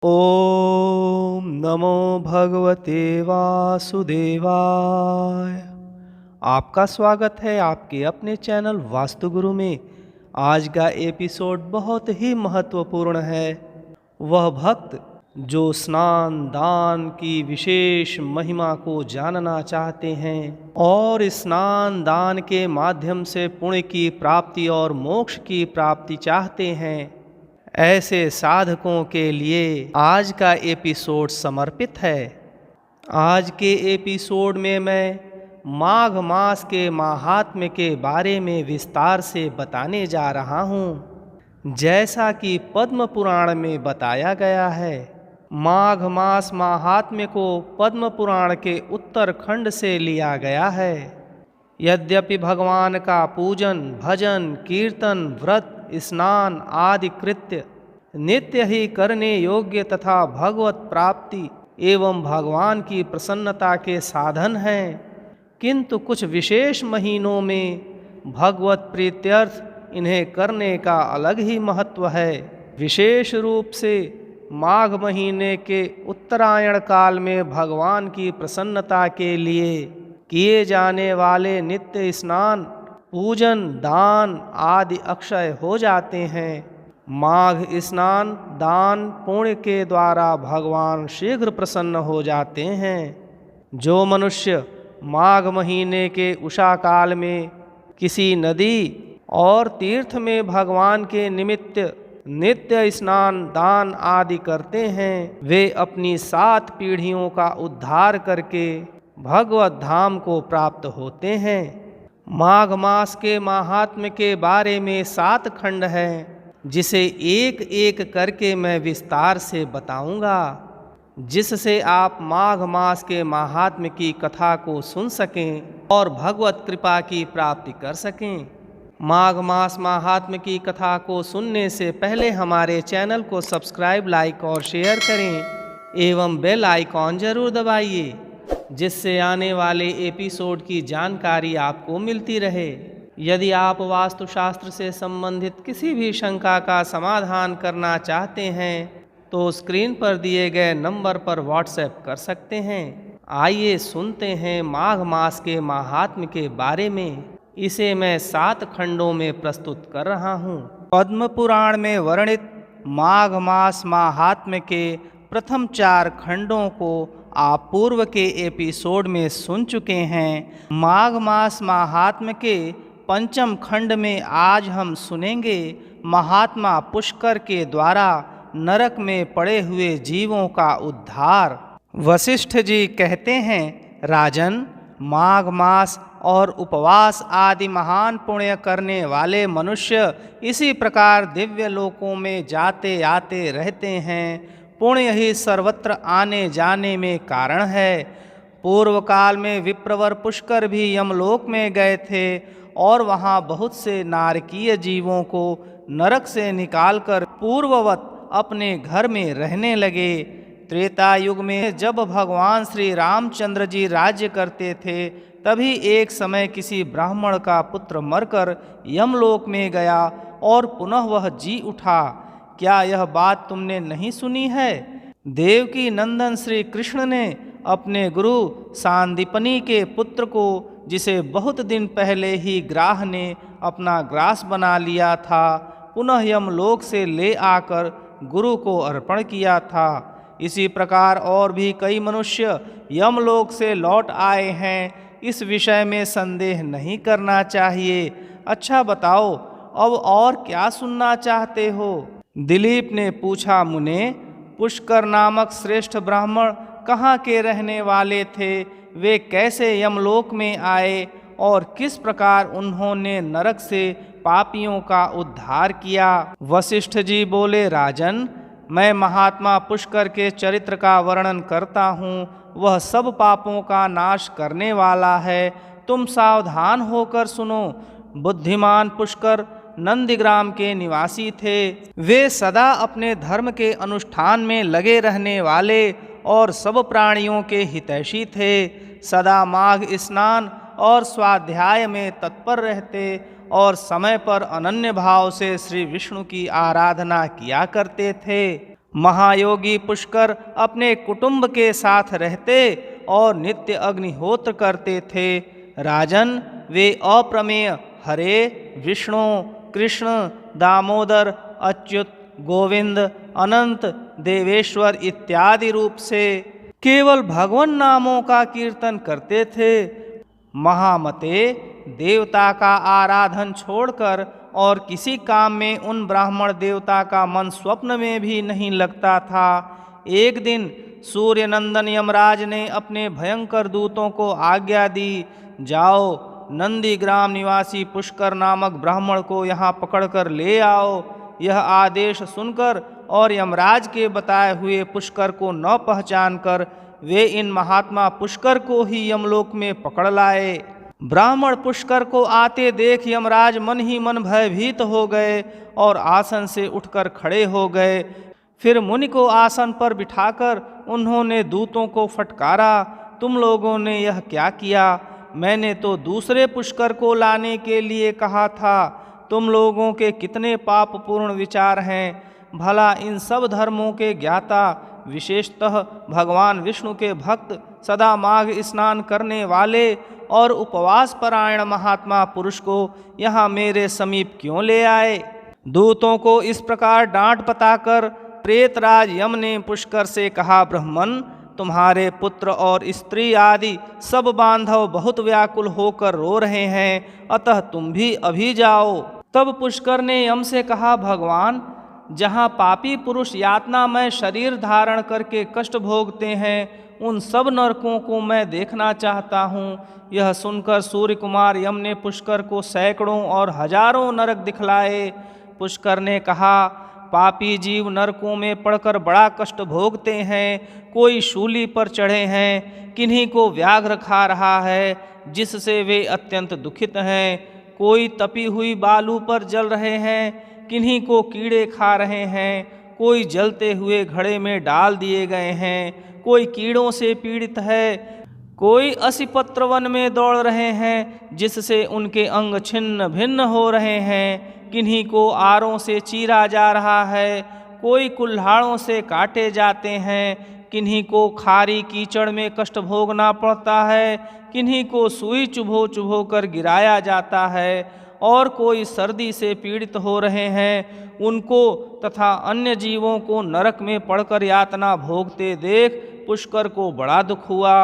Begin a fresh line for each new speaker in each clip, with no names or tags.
ओम नमो भगवते वासुदेवाय। आपका स्वागत है आपके अपने चैनल वास्तुगुरु में। आज का एपिसोड बहुत ही महत्वपूर्ण है। वह भक्त जो स्नान दान की विशेष महिमा को जानना चाहते हैं और स्नान दान के माध्यम से पुण्य की प्राप्ति और मोक्ष की प्राप्ति चाहते हैं, ऐसे साधकों के लिए आज का एपिसोड समर्पित है। आज के एपिसोड में मैं माघ मास के माहात्म्य के बारे में विस्तार से बताने जा रहा हूँ। जैसा कि पद्म पुराण में बताया गया है, माघ मास माहात्म्य को पद्म पुराण के उत्तरखंड से लिया गया है। यद्यपि भगवान का पूजन भजन कीर्तन व्रत स्नान आदि कृत्य नित्य ही करने योग्य तथा भगवत प्राप्ति एवं भगवान की प्रसन्नता के साधन हैं, किंतु कुछ विशेष महीनों में भगवत प्रीत्यर्थ इन्हें करने का अलग ही महत्व है। विशेष रूप से माघ महीने के उत्तरायण काल में भगवान की प्रसन्नता के लिए किए जाने वाले नित्य स्नान पूजन दान आदि अक्षय हो जाते हैं। माघ स्नान दान पुण्य के द्वारा भगवान शीघ्र प्रसन्न हो जाते हैं। जो मनुष्य माघ महीने के उषा काल में किसी नदी और तीर्थ में भगवान के निमित्त नित्य स्नान दान आदि करते हैं, वे अपनी 7 पीढ़ियों का उद्धार करके भगवत धाम को प्राप्त होते हैं। माघ मास के माहात्म्य के बारे में 7 खंड हैं, जिसे एक एक करके मैं विस्तार से बताऊंगा, जिससे आप माघ मास के माहात्म्य की कथा को सुन सकें और भगवत कृपा की प्राप्ति कर सकें। माघ मास माहात्म्य की कथा को सुनने से पहले हमारे चैनल को सब्सक्राइब लाइक और शेयर करें एवं बेल आइकॉन जरूर दबाइए, जिससे आने वाले एपिसोड की जानकारी आपको मिलती रहे। यदि आप वास्तुशास्त्र से संबंधित किसी भी शंका का समाधान करना चाहते हैं तो स्क्रीन पर दिए गए नंबर पर व्हाट्सएप कर सकते हैं। आइए सुनते हैं माघ मास के माहात्म्य के बारे में। इसे मैं 7 खंडों में प्रस्तुत कर रहा हूँ। पद्म पुराण में वर्णित माघ मास माहात्म्य के प्रथम 4 खंडों को आप पूर्व के एपिसोड में सुन चुके हैं। माघ मास माहात्म्य के 5म खंड में आज हम सुनेंगे महात्मा पुष्कर के द्वारा नरक में पड़े हुए जीवों का उद्धार। वशिष्ठ जी कहते हैं, राजन, माघ मास और उपवास आदि महान पुण्य करने वाले मनुष्य इसी प्रकार दिव्य लोकों में जाते आते रहते हैं। पुण्य ही सर्वत्र आने जाने में कारण है। पूर्व काल में विप्रवर पुष्कर भी यमलोक में गए थे और वहाँ बहुत से नारकीय जीवों को नरक से निकालकर पूर्ववत अपने घर में रहने लगे। त्रेता युग में जब भगवान श्री रामचंद्र जी राज्य करते थे, तभी एक समय किसी ब्राह्मण का पुत्र मरकर यमलोक में गया और पुनः वह जी उठा। क्या यह बात तुमने नहीं सुनी है? देवकी नंदन श्री कृष्ण ने अपने गुरु सांदीपनी के पुत्र को, जिसे बहुत दिन पहले ही ग्राह ने अपना ग्रास बना लिया था, पुनः यमलोक से ले आकर गुरु को अर्पण किया था। इसी प्रकार और भी कई मनुष्य यमलोक से लौट आए हैं। इस विषय में संदेह नहीं करना चाहिए। अच्छा बताओ, अब और क्या सुनना चाहते हो? दिलीप ने पूछा, मुने, पुष्कर नामक श्रेष्ठ ब्राह्मण कहाँ के रहने वाले थे? वे कैसे यमलोक में आए और किस प्रकार उन्होंने नरक से पापियों का उद्धार किया? वशिष्ठ जी बोले, राजन, मैं महात्मा पुष्कर के चरित्र का वर्णन करता हूँ। वह सब पापों का नाश करने वाला है। तुम सावधान होकर सुनो। बुद्धिमान पुष्कर नंदीग्राम के निवासी थे। वे सदा अपने धर्म के अनुष्ठान में लगे रहने वाले और सब प्राणियों के हितैषी थे। सदा माघ स्नान और स्वाध्याय में तत्पर रहते और समय पर अनन्य भाव से श्री विष्णु की आराधना किया करते थे। महायोगी पुष्कर अपने कुटुंब के साथ रहते और नित्य अग्निहोत्र करते थे। राजन, वे अप्रमेय हरे, विष्णु, कृष्ण, दामोदर, अच्युत, गोविंद, अनंत, देवेश्वर इत्यादि रूप से केवल भगवान नामों का कीर्तन करते थे। महामते, देवता का आराधन छोड़कर और किसी काम में उन ब्राह्मण देवता का मन स्वप्न में भी नहीं लगता था। एक दिन सूर्य नंदन यमराज ने अपने भयंकर दूतों को आज्ञा दी, जाओ नंदीग्राम निवासी पुष्कर नामक ब्राह्मण को यहाँ पकड़कर ले आओ। यह आदेश सुनकर और यमराज के बताए हुए पुष्कर को न पहचानकर वे इन महात्मा पुष्कर को ही यमलोक में पकड़ लाए। ब्राह्मण पुष्कर को आते देख यमराज मन ही मन भयभीत हो गए और आसन से उठकर खड़े हो गए। फिर मुनि को आसन पर बिठाकर उन्होंने दूतों को फटकारा, तुम लोगों ने यह क्या किया? मैंने तो दूसरे पुष्कर को लाने के लिए कहा था। तुम लोगों के कितने पापपूर्ण विचार हैं। भला इन सब धर्मों के ज्ञाता, विशेषतः भगवान विष्णु के भक्त, सदा माघ स्नान करने वाले और उपवास परायण महात्मा पुरुष को यहाँ मेरे समीप क्यों ले आए? दूतों को इस प्रकार डांट बताकर प्रेतराज यम ने पुष्कर से कहा, ब्राह्मण, तुम्हारे पुत्र और स्त्री आदि सब बांधव बहुत व्याकुल होकर रो रहे हैं, अतः तुम भी अभी जाओ। तब पुष्कर ने यम से कहा, भगवान, जहाँ पापी पुरुष यातनामय शरीर धारण करके कष्ट भोगते हैं, उन सब नरकों को मैं देखना चाहता हूँ। यह सुनकर सूर्य कुमार यम ने पुष्कर को सैकड़ों और हजारों नरक दिखलाए। पुष्कर ने कहा, पापी जीव नरकों में पड़कर बड़ा कष्ट भोगते हैं। कोई शूली पर चढ़े हैं, किन्हीं को व्याघ्र खा रहा है जिससे वे अत्यंत दुखित हैं। कोई तपी हुई बालू पर जल रहे हैं, किन्हीं को कीड़े खा रहे हैं। कोई जलते हुए घड़े में डाल दिए गए हैं, कोई कीड़ों से पीड़ित है। कोई असिपत्र वन में दौड़ रहे हैं जिससे उनके अंग छिन्न भिन्न हो रहे हैं। किन्हीं को आरों से चीरा जा रहा है, कोई कुल्हाड़ों से काटे जाते हैं। किन्हीं को खारी कीचड़ में कष्ट भोगना पड़ता है, किन्हीं को सुई चुभो चुभो कर गिराया जाता है, और कोई सर्दी से पीड़ित हो रहे हैं। उनको तथा अन्य जीवों को नरक में पड़कर यातना भोगते देख पुष्कर को बड़ा दुख हुआ।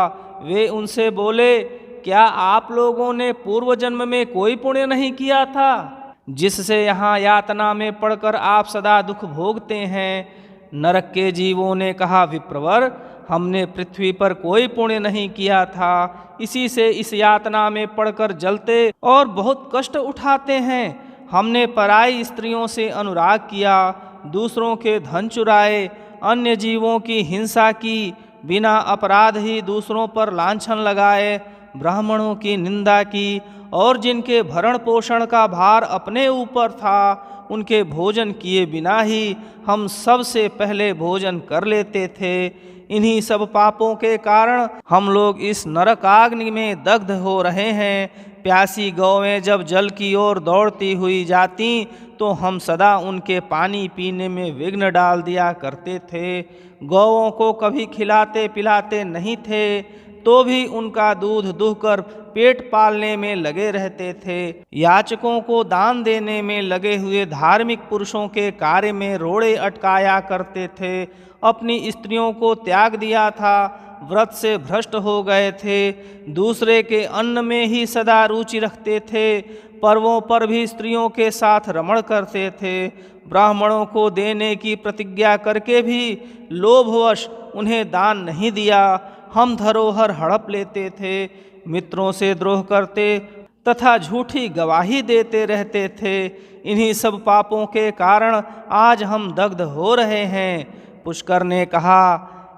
वे उनसे बोले, क्या आप लोगों ने पूर्व जन्म में कोई पुण्य नहीं किया था जिससे यहाँ यातना में पड़कर आप सदा दुख भोगते हैं? नरक के जीवों ने कहा, विप्रवर, हमने पृथ्वी पर कोई पुण्य नहीं किया था, इसी से इस यातना में पड़कर जलते और बहुत कष्ट उठाते हैं। हमने पराई स्त्रियों से अनुराग किया, दूसरों के धन चुराए, अन्य जीवों की हिंसा की, बिना अपराध ही दूसरों पर लांछन लगाए, ब्राह्मणों की निंदा की, और जिनके भरण पोषण का भार अपने ऊपर था उनके भोजन किए बिना ही हम सबसे पहले भोजन कर लेते थे। इन्हीं सब पापों के कारण हम लोग इस नरकाग्नि में दग्ध हो रहे हैं। प्यासी गौएं जब जल की ओर दौड़ती हुई जाती तो हम सदा उनके पानी पीने में विघ्न डाल दिया करते थे। गौओं को कभी खिलाते पिलाते नहीं थे, तो भी उनका दूध दुहकर पेट पालने में लगे रहते थे। याचकों को दान देने में लगे हुए धार्मिक पुरुषों के कार्य में रोड़े अटकाया करते थे। अपनी स्त्रियों को त्याग दिया था, व्रत से भ्रष्ट हो गए थे। दूसरे के अन्न में ही सदा रुचि रखते थे। पर्वों पर भी स्त्रियों के साथ रमण करते थे। ब्राह्मणों को देने की प्रतिज्ञा करके भी लोभवश उन्हें दान नहीं दिया। हम धरोहर हड़प लेते थे, मित्रों से द्रोह करते तथा झूठी गवाही देते रहते थे। इन्हीं सब पापों के कारण आज हम दग्ध हो रहे हैं। पुष्कर ने कहा,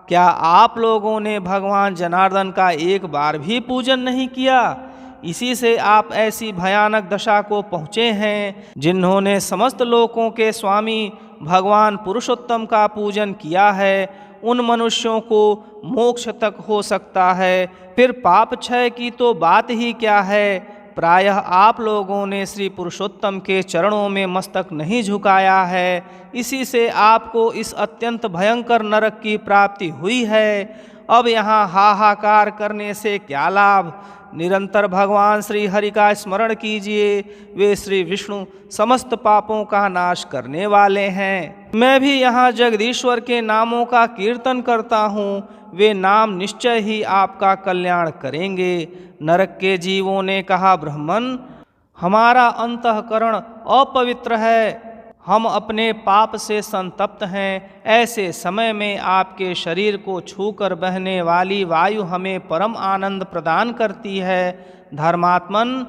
क्या आप लोगों ने भगवान जनार्दन का एक बार भी पूजन नहीं किया? इसी से आप ऐसी भयानक दशा को पहुँचे हैं। जिन्होंने समस्त लोकों के स्वामी भगवान पुरुषोत्तम का पूजन किया है, उन मनुष्यों को मोक्ष तक हो सकता है। फिर पाप क्षय की तो बात ही क्या है। प्रायः आप लोगों ने श्री पुरुषोत्तम के चरणों में मस्तक नहीं झुकाया है, इसी से आपको इस अत्यंत भयंकर नरक की प्राप्ति हुई है। अब यहाँ हाहाकार करने से क्या लाभ? निरंतर भगवान श्री हरि का स्मरण कीजिए, वे श्री विष्णु समस्त पापों का नाश करने वाले हैं। मैं भी यहाँ जगदीश्वर के नामों का कीर्तन करता हूँ, वे नाम निश्चय ही आपका कल्याण करेंगे। नरक के जीवों ने कहा, ब्राह्मण, हमारा अंतःकरण अपवित्र है, हम अपने पाप से संतप्त हैं। ऐसे समय में आपके शरीर को छूकर बहने वाली वायु हमें परम आनंद प्रदान करती है। धर्मात्मन,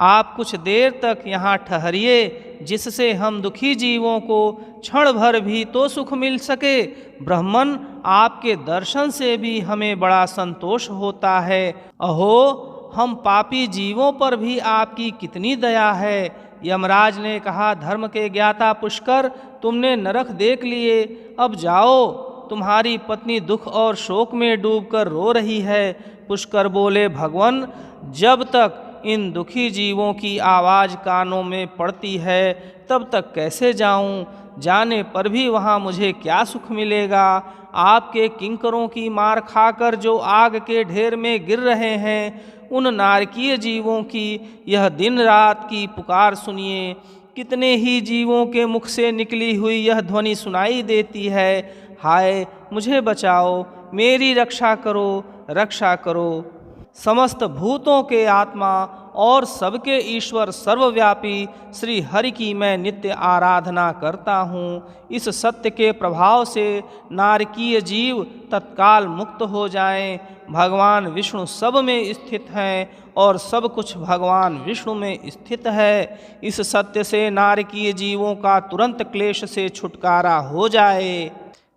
आप कुछ देर तक यहाँ ठहरिए, जिससे हम दुखी जीवों को क्षण भर भी तो सुख मिल सके। ब्राह्मण, आपके दर्शन से भी हमें बड़ा संतोष होता है। अहो, हम पापी जीवों पर भी आपकी कितनी दया है। यमराज ने कहा, धर्म के ज्ञाता पुष्कर, तुमने नरक देख लिए, अब जाओ, तुम्हारी पत्नी दुख और शोक में डूबकर रो रही है। पुष्कर बोले, भगवान, जब तक इन दुखी जीवों की आवाज़ कानों में पड़ती है तब तक कैसे जाऊं? जाने पर भी वहाँ मुझे क्या सुख मिलेगा? आपके किंकरों की मार खाकर जो आग के ढेर में गिर रहे हैं, उन नारकीय जीवों की यह दिन रात की पुकार सुनिए। कितने ही जीवों के मुख से निकली हुई यह ध्वनि सुनाई देती है, हाय मुझे बचाओ, मेरी रक्षा करो, रक्षा करो। समस्त भूतों के आत्मा और सबके ईश्वर सर्वव्यापी श्री हरि की मैं नित्य आराधना करता हूँ। इस सत्य के प्रभाव से नारकीय जीव तत्काल मुक्त हो जाएं। भगवान विष्णु सब में स्थित हैं और सब कुछ भगवान विष्णु में स्थित है। इस सत्य से नारकीय जीवों का तुरंत क्लेश से छुटकारा हो जाए।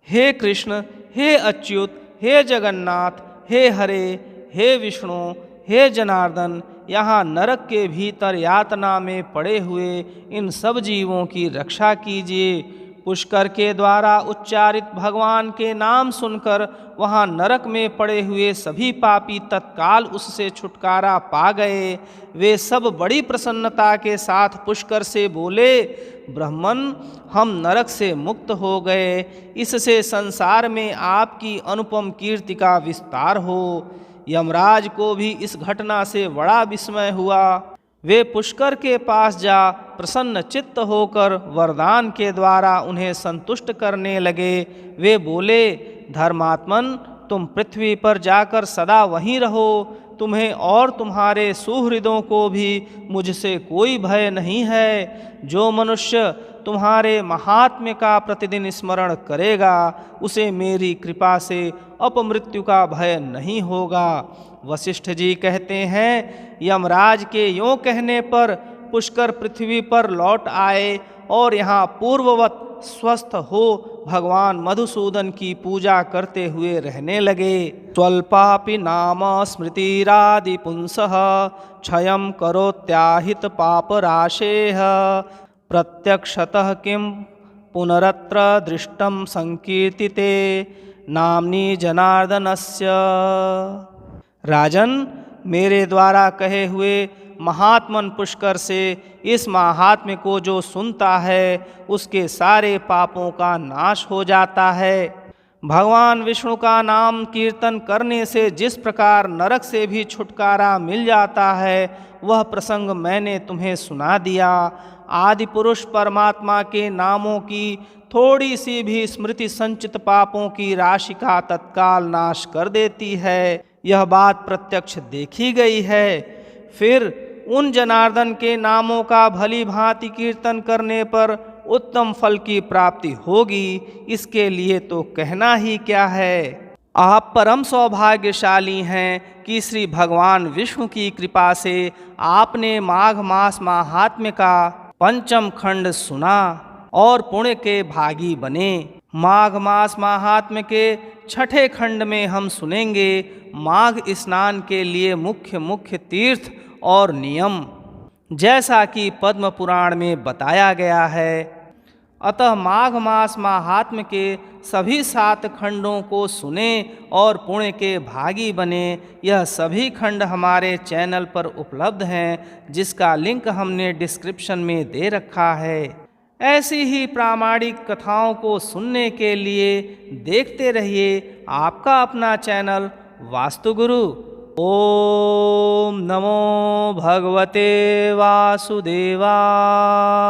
हे कृष्ण, हे अच्युत, हे जगन्नाथ, हे हरे, हे विष्णु, हे जनार्दन, यहाँ नरक के भीतर यातना में पड़े हुए इन सब जीवों की रक्षा कीजिए। पुष्कर के द्वारा उच्चारित भगवान के नाम सुनकर वहाँ नरक में पड़े हुए सभी पापी तत्काल उससे छुटकारा पा गए। वे सब बड़ी प्रसन्नता के साथ पुष्कर से बोले, ब्राह्मण, हम नरक से मुक्त हो गए, इससे संसार में आपकी अनुपम कीर्ति का विस्तार हो। यमराज को भी इस घटना से बड़ा विस्मय हुआ। वे पुष्कर के पास जा प्रसन्न चित्त होकर वरदान के द्वारा उन्हें संतुष्ट करने लगे। वे बोले, धर्मात्मन, तुम पृथ्वी पर जाकर सदा वहीं रहो, तुम्हें और तुम्हारे सुहृदों को भी मुझसे कोई भय नहीं है। जो मनुष्य तुम्हारे महात्म्य का प्रतिदिन स्मरण करेगा, उसे मेरी कृपा से अपमृत्यु का भय नहीं होगा। वशिष्ठ जी कहते हैं, यमराज के यों कहने पर पुष्कर पृथ्वी पर लौट आए और यहाँ पूर्ववत स्वस्थ हो भगवान मधुसूदन की पूजा करते हुए रहने लगे। स्वल्पापि नाम स्मृतिरादि पुंसः क्षयं करोत्याहित पापराशेः प्रत्यक्षतः किं पुनरत्र दृष्टं संकीर्तिते नाम्नि जनार्दनस्य। राजन, मेरे द्वारा कहे हुए महात्मन पुष्कर से इस महात्म्य को जो सुनता है, उसके सारे पापों का नाश हो जाता है। भगवान विष्णु का नाम कीर्तन करने से जिस प्रकार नरक से भी छुटकारा मिल जाता है, वह प्रसंग मैंने तुम्हें सुना दिया। आदि पुरुष परमात्मा के नामों की थोड़ी सी भी स्मृति संचित पापों की राशि का तत्काल नाश कर देती है। यह बात प्रत्यक्ष देखी गई है। फिर उन जनार्दन के नामों का भली भांति कीर्तन करने पर उत्तम फल की प्राप्ति होगी, इसके लिए तो कहना ही क्या है। आप परम सौभाग्यशाली हैं कि श्री भगवान विष्णु की कृपा से आपने माघ मास महात्म्य का पंचम खंड सुना और पुण्य के भागी बने। माघ मास महात्म्य के छठे खंड में हम सुनेंगे माघ स्नान के लिए मुख्य तीर्थ और नियम, जैसा कि पद्म पुराण में बताया गया है। अतः माघ मास माहात्म्य के सभी 7 खंडों को सुने और पुण्य के भागी बने। यह सभी खंड हमारे चैनल पर उपलब्ध हैं, जिसका लिंक हमने डिस्क्रिप्शन में दे रखा है। ऐसी ही प्रामाणिक कथाओं को सुनने के लिए देखते रहिए आपका अपना चैनल वास्तुगुरु। ओम नमो भगवते वासुदेवाय।